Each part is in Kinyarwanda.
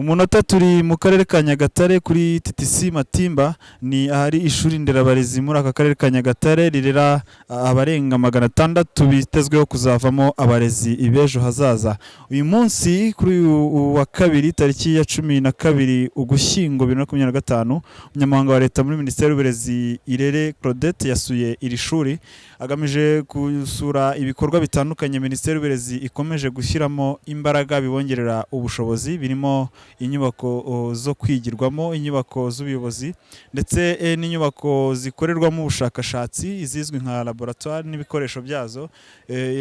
Umunota turi mu karere ka Nyagatare kuri TTC Matimba, ni ahari ishuri nderabarezi muri aka karere ka Nyagatare rirera abarenga 600 bitezweho kuzavamo abarezi b'ejo hazaza. Uyu munsi kuri wa kabiri tariki ya 12 Ugushyingo 2025, umunyamabanga wa leta muri Minisiteri y'Uburezi Irere Claudette yasuye iri shuri agamije gusura ibikorwa bitandukanye Minisiteri y'Uburezi ikomeje gushyiramo imbaraga bibongerera ubushobozi, birimo inyubako zo kwigirwamo, inyubako z'ubuyobozi ndetse n'inyubako zikorerwamo ubushakashatsi izizwi nka laboratoire n'ibikoresho byazo,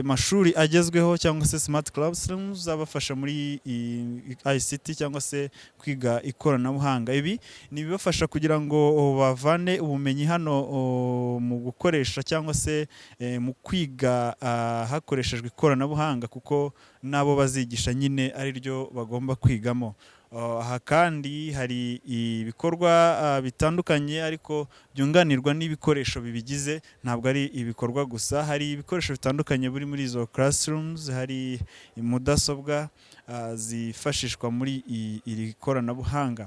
amashuri agezweho cyangwa se smart classrooms zabafasha muri ICT cyangwa se kwiga ikoranabuhanga. Ibi ni bibafasha kugira ngo bavane ubumenyi hano mu gukoresha cyangwa se mu kwiga hakoreshejwe ikoranabuhanga, kuko nabo bazigisha nyine ari ryo bagomba kwigamo. Aha kandi hari ibikorwa bitandukanye ariko byunganirwa n'ibikoresho bibigize, ntabwo ari ibikorwa gusa. Hari ibikoresho bitandukanye buri muri izo classrooms, hari mudasobwa zifashishwa muri iri koranabuhanga.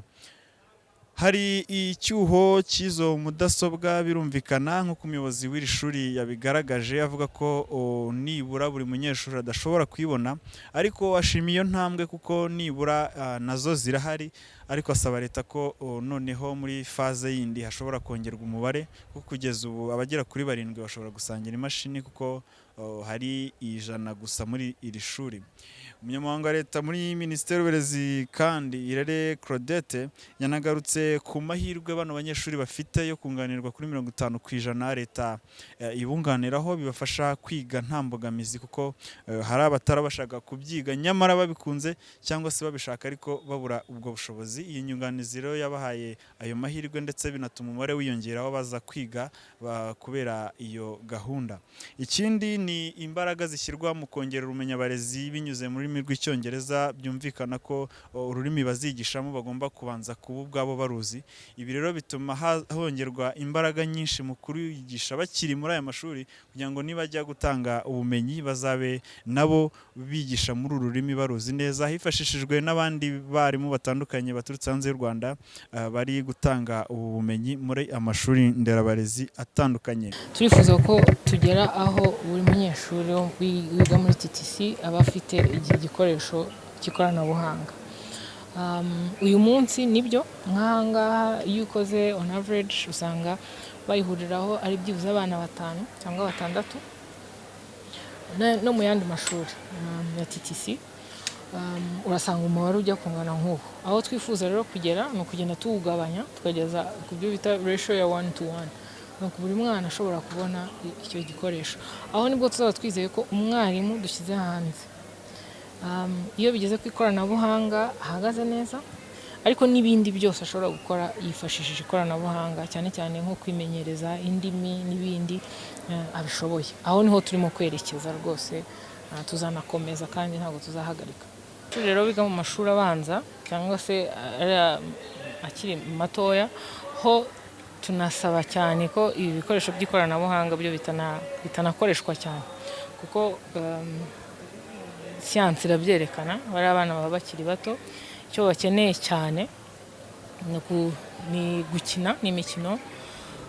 Hari icyuho cy'izo mudasobwa birumvikana, nk'uko umuyobozi w'iri shuri yabigaragaje avuga ko nibura buri munyeshuri adashobora kuyibona, ariko ashimiye iyo ntambwe kuko nibura nazo zirahari, ariko asaba leta ko noneho muri faze yindi hashobora kongerwa umubare, kuko kugeza ubu abagera kuri 7 bashobora gusangira imashini kuko hari 100 gusa muri iri shuri. Umunyamabanga wa leta muri Minisiteri y'Uburezi kandi Irere Claudette yanagarutse ku mahirwe bano banyeshuri bafite yo kunganirwa kuri 50% leta ibunganiraho, bibafasha kwiga nta mbogamizi, kuko hari abatarabashaga kubyiga nyamara babikunze cyangwa se babishaka ariko babura ubwo bushobozi. Iyi nyunganizi rero yabahaye ayo mahirwe ndetse binatuma umubare wiyongeraho baza kwiga kubera iyo gahunda. Ikindi ni imbaraga zishyirwa mu kongerera ubumenyi abarezi binyuze mu rurimi rw'Icyongereza. Byumvikana ko ururimi bazigishamo bagomba kubanza kuba ubwabo baruzi. Ibi rero bituma hongerwa imbaraga nyinshi mu kubigisha bakiri muri aya mashuri, kugira ngo nibajya gutanga ubumenyi bazabe nabo bigisha muri uru rurimi baruzi neza, hifashishijwe n'abandi barimu batandukanye baturutse hanze y'u Rwanda bari gutanga ubu bumenyi muri amashuri nderabarezi atandukanye. Turifuza ko tugera aho buri munyeshuri wiga muri TTC aba afite igikoresho cy'ikoranabuhanga. Uyu munsi nibyo nk'ahangaha iyo ukoze on average usanga bayihuriraho ari byibuze abana 5 cyangwa 6, no mu yandi mashuri ya TTC urasanga umubare ujya kungana nk'ubu. Aho twifuza rero kugera ni ukugenda tuwugabanya tukageza ku byo bita ratio ya 1:1, nuko buri mwana ashobora kubona icyo gikoresho. Aho nibwo tuzaba twizeye ko umwarimu dushyize hanze iyo bigeze ku ikoranabuhanga ahagaze neza, ariko n'ibindi byose ashobora gukora yifashishije ikoranabuhanga, cyane cyane nko kwimenyereza indimi n'ibindi abishoboye. Aho niho turimo kwerekeza rwose, tuzanakomeza kandi ntabwo tuzahagarika. Rero biga mu mashuri abanza cyangwa se akiri matoya ho tunasaba cyane ko ibi bikoresho by'ikoranabuhanga byo bitanakoreshwa cyane, kuko siyansi irabyerekana bari abana baba bakiri bato, icyo bakeneye cyane ni gukina n'imikino,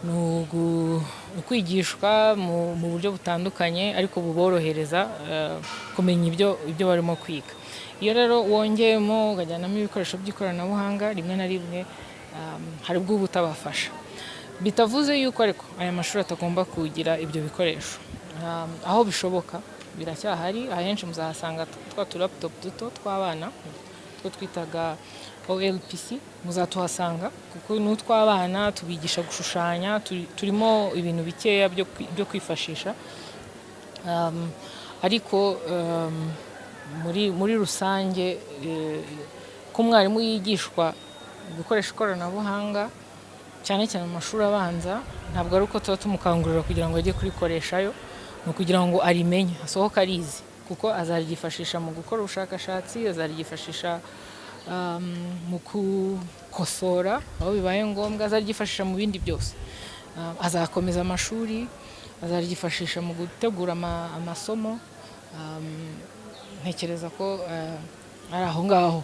ni kwigishwa mu buryo butandukanye ariko buborohereza kumenya ibyo barimo kwiga. Iyo rero wongeyemo ukajyanamo ibikoresho by'ikoranabuhanga, rimwe na rimwe hari ubwo butabafasha. Bitavuze yuko ariko aya mashuri atagomba kugira ibyo bikoresho, aho bishoboka biracyahari. Ahenshi muzahasanga twa laptop duto tw'abana two twitaga OLPC, muzatuhasanga kuko n'utw'abana tubigisha gushushanya, turimo ibintu bikeya byo kwifashisha, ariko muri rusange ko umwarimu yigishwa gukoresha ikoranabuhanga cyane cyane mu mashuri abanza, ntabwo ari uko tuba tumukangurira kugira ngo ajye kurikoreshayo, ni ukugira ngo arimenye asohoke arizi, kuko azaryifashisha mu gukora ubushakashatsi, azaryifashisha mu gukosora aho bibaye ngombwa, azaryifashisha mu bindi byose. Azakomeza amashuri, azaryifashisha mu gutegura amasomo. Ntekereza ko ari aho ngaho.